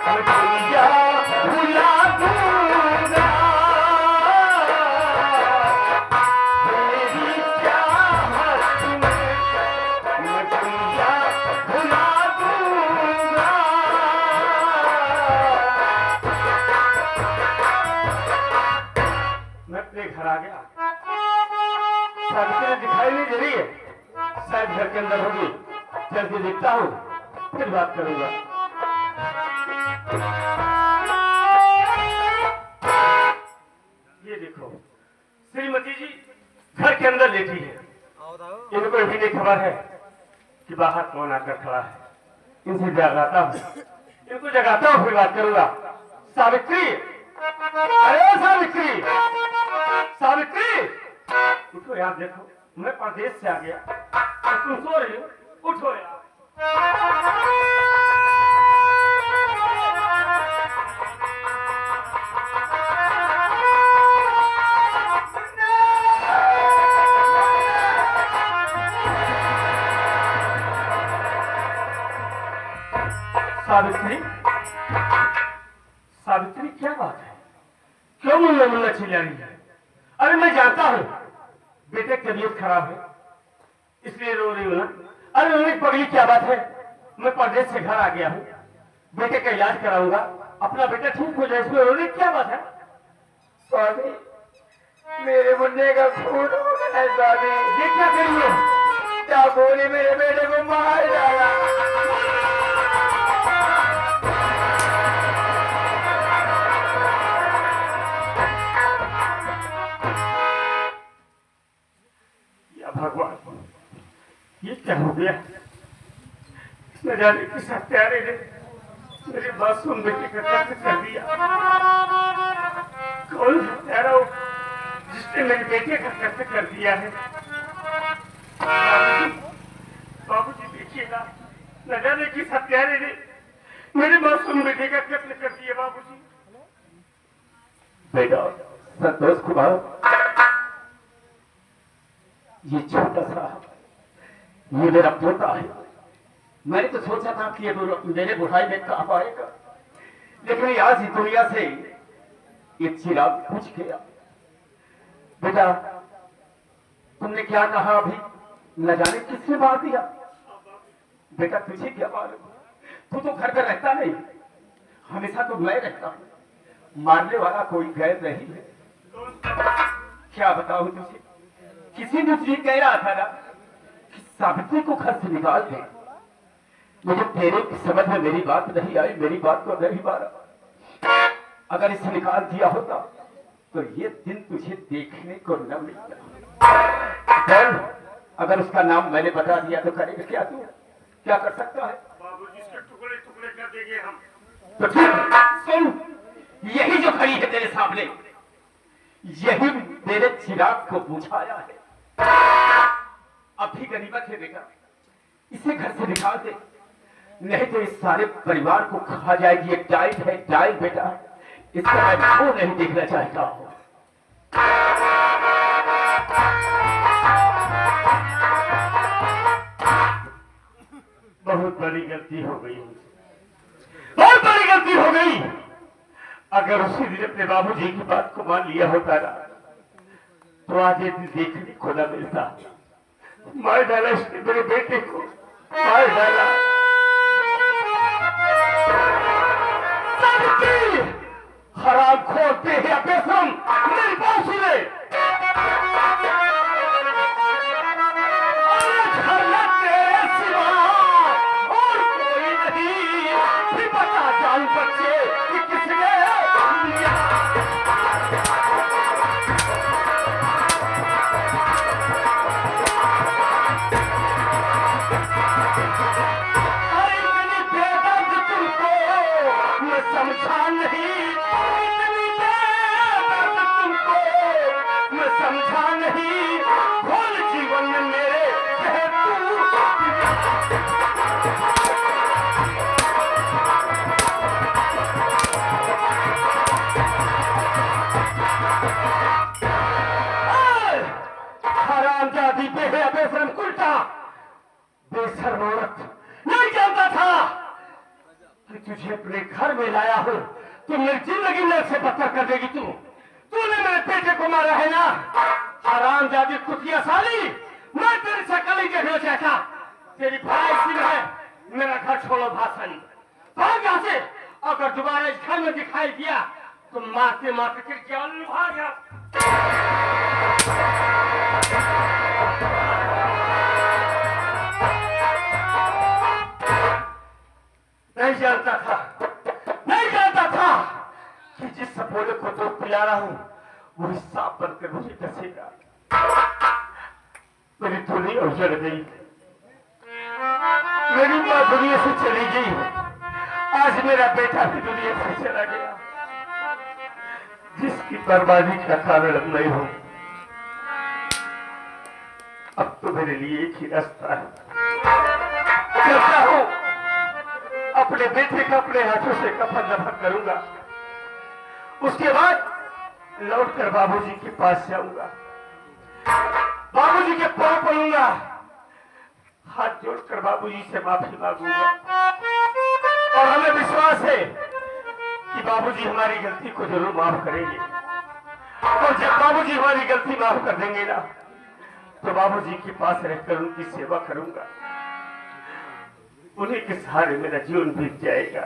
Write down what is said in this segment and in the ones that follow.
भैया भुला दूंगा तेरी चाहत में, मैं भैया भुला दूंगा। मैं अपने घर आ गया, सावित्री दिखाई नहीं दे रही है, शायद घर के अंदर होगी। चल के देखता हूँ, फिर बात करूंगा। ये देखो श्रीमती जी घर के अंदर लेटी है। इनको भी नहीं खबर है कि बाहर कौन आकर खड़ा है। इनसे जगाता हूँ, इनको जगाता हूँ, फिर बात करूंगा। सावित्री, अरे सावित्री, सावित्री उठो यार, देखो मैं परदेश से आ गया, तुम सो रही हो, उठो यार। सावित्री, सावित्री क्या बात है, क्यों मुन्ना मुन्ना चिल्ला रही है? अरे मैं जानता हूँ बेटे की तबीयत खराब है इसलिए रो रही हूँ ना। अरे उन्हें पगली क्या बात है, मैं परदेश से घर आ गया हूँ, बेटे का इलाज कराऊंगा, अपना बेटा ठीक हो जाए, इसमें रोने क्या बात है? स्वामी मेरे मुन्ने का खून हो गया है स्वामी। ये क्या करिए, क्या बोले मेरे बेटे को मार डाला। भगवान ये क्या हो गया, न जाने किस हत्यारे ने मेरे मासूम बेटे का कत्ल कर दिया। कौन हत्यारा हो जिसने मेरे बेटे का कत्ल कर दिया है? बाबूजी देखिएगा, न जाने किस हत्यारे ने मेरे मासूम बेटे का कत्ल कर दिया। बाबूजी बेटा संतोष कुमार, ये छोटा सा ये मेरा पोता है। मैंने तो सोचा था कि ये मेरे बुढ़ाई में काम आएगा, लेकिन आज ही दुनिया से ये चिराग बुझ गया। बेटा तुमने क्या कहा अभी, न जाने किसने मार दिया? बेटा तुझे क्या मालूम, तू तो घर पर रहता नहीं, हमेशा तो मैं रहता हूं, मारने वाला कोई गैर नहीं है। क्या बताऊं तुझे, किसी ने तुझे कह रहा था ना कि सावित्री को घर से निकाल दे, मुझे तेरे समझ में मेरी बात नहीं आई, मेरी बात को नहीं मारा। अगर इसे निकाल दिया होता तो ये दिन तुझे देखने को न मिलता। अगर उसका नाम मैंने बता दिया तो करेगा क्या तू, क्या कर सकता है? बाबूजी इसके टुकड़े टुकड़े कर देंगे हम। तो ठीक सुन, यही जो खड़ी है तेरे सामने, यही मेरे चिराग को बुझाया है। अभी गनीमत है बेटा, इसे घर से निकाल दे, नहीं तो इस सारे परिवार को खा जाएगी। एक डाइट है, डाइट बेटा, इसका मैं वो नहीं देखना चाहता हूं। बहुत बड़ी गलती हो गई, बहुत बड़ी गलती हो गई। अगर उसी दिन अपने बाबूजी की बात को मान लिया होता ना, तो आज ये दिन देखने को न मिलता। मार डाला इसने मेरे बेटे को, मार डाला। हराम खोते हैं बेशरम, मेरी बात सुने। तेरे सिवा और कोई नहीं, फिर बता जाऊं बच्चे कि किसने समझा नहीं, मैं समझा नहीं, भूल जीवन में मेरे कहे तू। तुझे अपने घर में लाया हूँ तो मेरी जिंदगी में से पत्थर कर देगी तू। तूने मेरे बेटे को मारा है ना, हरामजादी कुतिया साली। मैं तेरी शक्ल ही देखना चाहता। तेरी भाई सिंह है। मेरा घर छोड़ो भाषण, भाग यहाँ से। अगर दोबारा इस घर में दिखाई दिया तो मारते मारते तेरी जान भाग जा। नहीं जानता था कि जिस सपोले को दूध पिला रहा हूं वही सांप बनकर मुझे डसेगा। मेरी दुनिया उजड़ गई, मेरी मां दुनिया से चली गई, आज मेरा बेटा भी दुनिया से चला गया। जिसकी बर्बादी का कारण मैं हूं। अब तो मेरे लिए एक ही रास्ता है, चलता हूं, अपने बेटे का अपने हाथों से कफन दफन करूंगा। उसके बाद लौटकर बाबूजी के पास जाऊंगा, बाबूजी के पांव पड़ूंगा, हाथ जोड़कर बाबूजी से माफी मांगूंगा। और हमें विश्वास है कि बाबूजी हमारी गलती को जरूर माफ करेंगे। और जब बाबूजी हमारी गलती माफ कर देंगे ना, तो बाबूजी के पास रहकर उनकी सेवा करूंगा। उन्हीं के सहारे मेरा जीवन बीत जाएगा।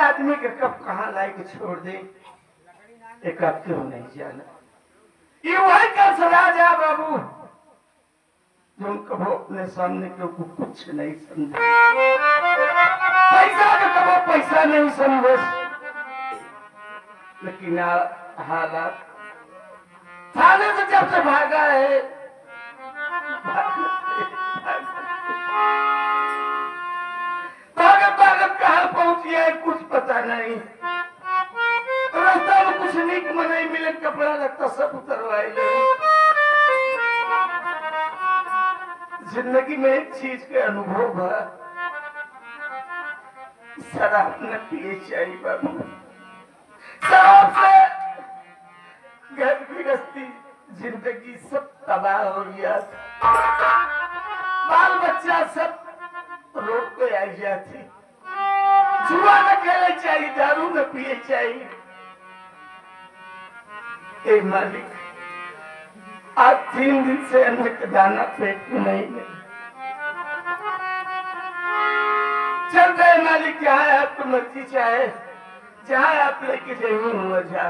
आदमी के कब कहाँ लायक छोड़ दे एक क्यों नहीं जाना। ये वही कर सजा जा बाबू तुम कबो अपने सामने के कुछ नहीं समझे। पैसा का कबो पैसा नहीं समझे, लेकिन हालात थाने से जब से भागा है भागत भागत कहाँ पहुंच गया है कुछ पता नहीं। रास्ता में कुछ नीक में नहीं मिले, कपड़ा लगता सब उतरवाए। जिंदगी में एक चीज के अनुभव है, शराब न पिए चाहिए बाबू। शराब से घर गृहस्थी जिंदगी सब तबाह हो गया, बाल बच्चा सब रोड पे आ जाती। जुआ न खेले चाहिए, दारू न पिए चाहिए। ए मालिक, आज 3 दिन से अन्न का दाना पेट में नहीं है। चल गए मालिक, जहाँ आपको मर्जी चाहे, जहाँ आप लेके जाइए हुआ जा।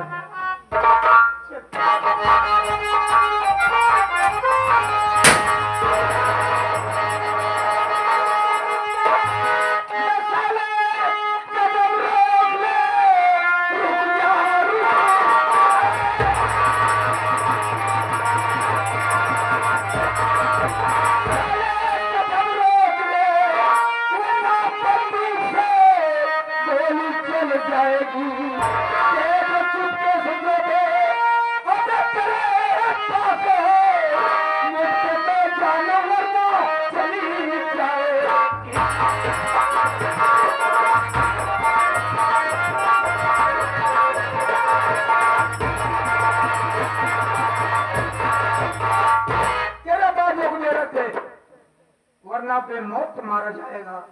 वरना पे मौत मारा जाएगा।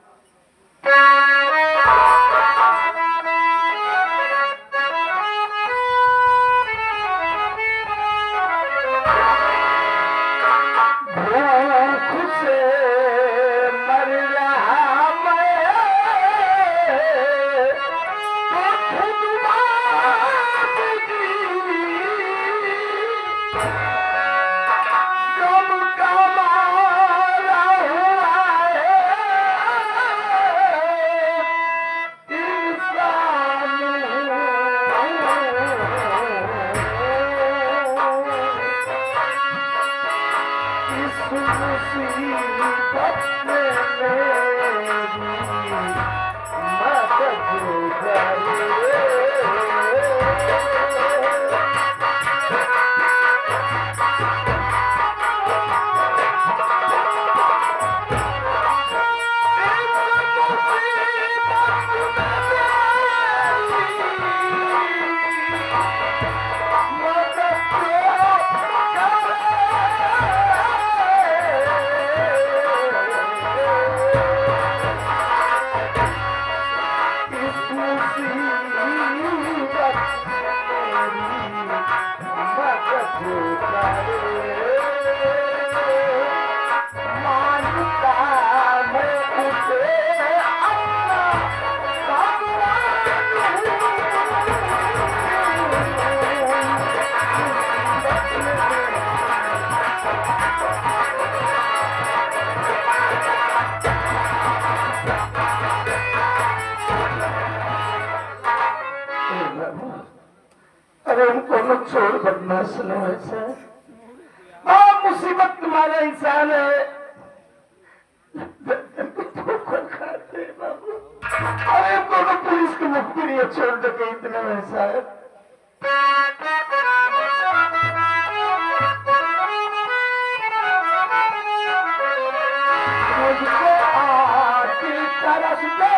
अरे उनको मत छोड़, बदमाश न ऐसा। मुसीबत तुम्हारा इंसान है, ठोकर खाते बाबू। अरे उनको पुलिस की मुक्ति छोड़ दो, कि इतना वैसा है। मुझको आके तरस दे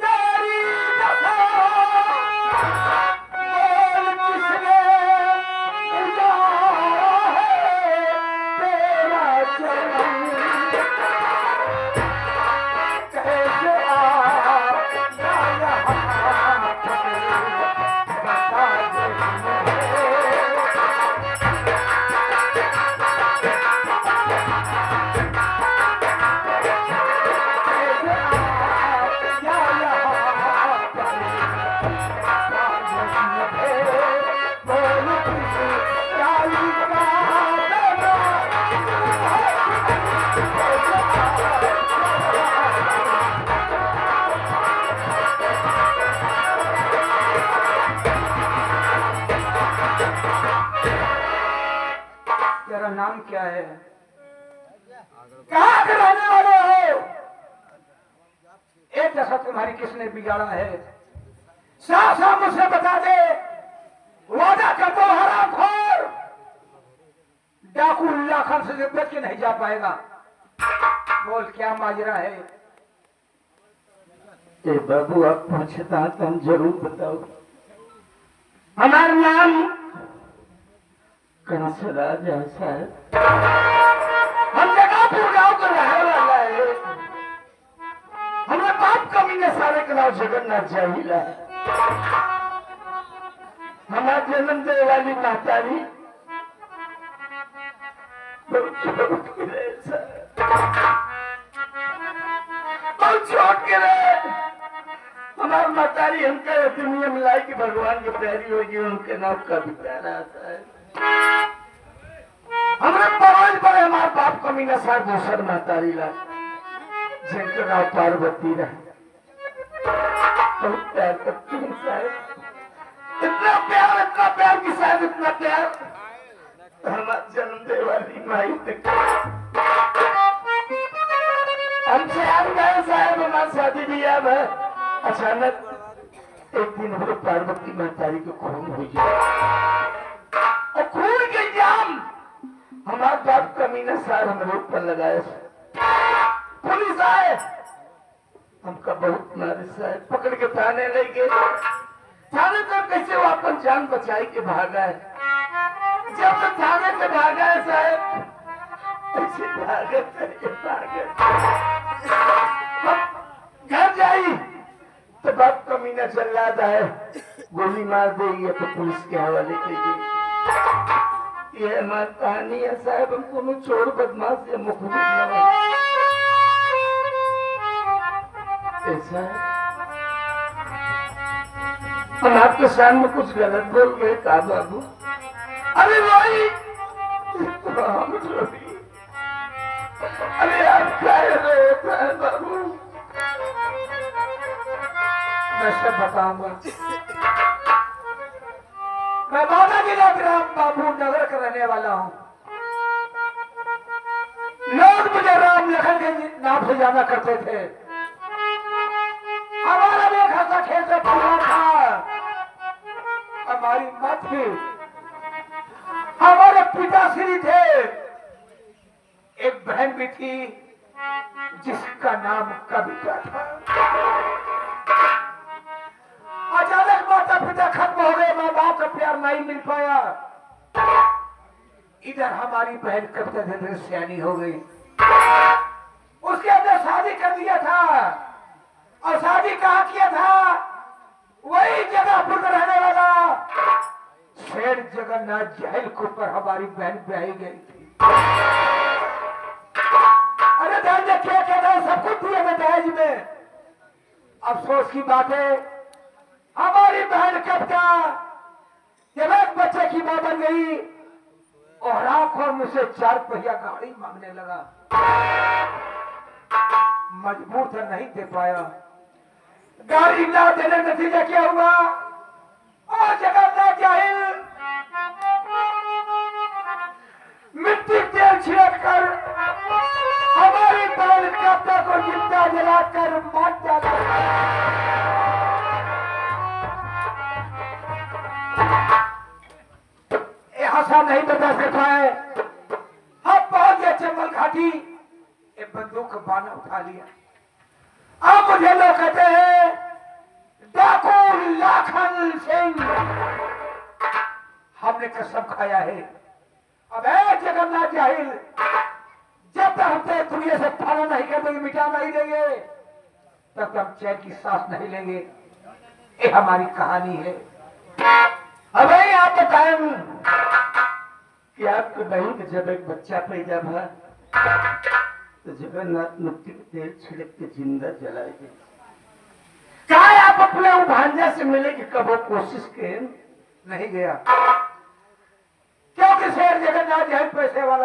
तेरी दफा, तेरा नाम क्या है? कहाँ के रहने वाले हो? एक दशा तुम्हारी किसने बिगाड़ा है? साफ साफ मुझसे बता दे। वादा कर दो हरामखोर, डाकू उल्ला खान से बच के नहीं जा पाएगा। बोल क्या माजरा है? ए बाबू आप पूछता तो हम जरूर बताओ। हमारा नाम कंसराज है साहब। हम जगापुर गांव का रहने वाला है। हमारे बाप कमीने सारे का नाम जगन्नाथ जाहिला है। हमारा जन्म दे वाली मातारी बहुत छोट के रहे। हमारी मातारी हमका दुनिया मिलाई कि भगवान की प्यारी होगी, उनके नाम का भी प्यारा आता है। हमारे परोज पर हमारे बाप कमीना साहब दूसर मातारी ला जिनका नाम पार्वती रहा। बहुत प्यार करती है साहब, इतना प्यार की साहब, इतना प्यार हमारा जन्म दे वाली माई तक हमसे आ गए साहब। हमारी शादी ब्याह में अचानक एक दिन हम लोग पार्वती मातारी को खून हो गया और खून के जाम हमारे बाप कमीना साहब हम लोग पर लगाए। पुलिस आए, हमका बहुत मारे साहब, पकड़ के थाने ले गए। थाने तक कैसे वो अपन जान बचाई के भागा है। जब वो थाने से भागा है साहब, ऐसे भागत घर जाई तो बाप कमीना चल रहा है, गोली मार देगी तो पुलिस के हवाले करेगी। ये हमारी कहानी है साहब। हमको में चोर बदमाश या मुखबिर ऐसा हम आपके सामने कुछ गलत बोल गए का बाबू? अरे भाई अरे आप क्या होता है बाबू? मैं सब बताऊंगा। मैं बाबा जिला ग्राम बाबू नगर का रहने वाला हूँ। लोग मुझे राम लखन के नाम से जाना करते थे। हमारा भी खासा खेत पूरा था। हमारी मत भी, हमारे पिताश्री थे। एक बहन भी थी जिसका नाम कविता था। अचानक माता पिता खत्म हो गए, माँ बाप का प्यार नहीं मिल पाया। इधर हमारी बहन कविता धीरे सियानी हो गई। उसके अंदर शादी कर दिया था और शादी कहाँ किया था? वही जगहपुर में रहने वाला शेर जगन्नाथ जहल के ऊपर हमारी बहन ब्याही गई थी। अरे ध्यान ने क्या कहता है, सब कुछ दिया था दहेज में। अफसोस की बात है, हमारी बहन कविता जब एक बच्चे की मां बन गई और आंखों में से 4 पहिया गाड़ी मांगने लगा। मजबूर था, नहीं दे पाया। गाड़ी ना देने का नतीजा क्या हुआ? और जगन्नाथ जाहिल मिट्टी तेल छिड़क कर हमारी बहन कविता को जिंदा जलाकर मार डाला। आशा नहीं बता सकता है। हम पहुंच गए चंबल घाटी, एक बंदूक का बाना उठा लिया। अब मुझे लोग कहते हैं डाकू लाखन सिंह। हमने कसम खाया है, अब है जगन्नाथ जाहिल, जब तक हमसे दुनिया से फाना नहीं कर देंगे, मिटा नहीं देंगे, तब तक हम चैन की सांस नहीं लेंगे। ये हमारी कहानी है। अब आप बताएं कि आपके बहन के जब एक बच्चा पैदा हुआ तो जगन्नाथ मिट्टी के तेल छिड़क के जिंदा जलाए गए। क्या आप अपने भांजा से मिले कि कबो कोशिश के? नहीं गया, क्योंकि शेर जगन्नाथ जहल पैसे वाला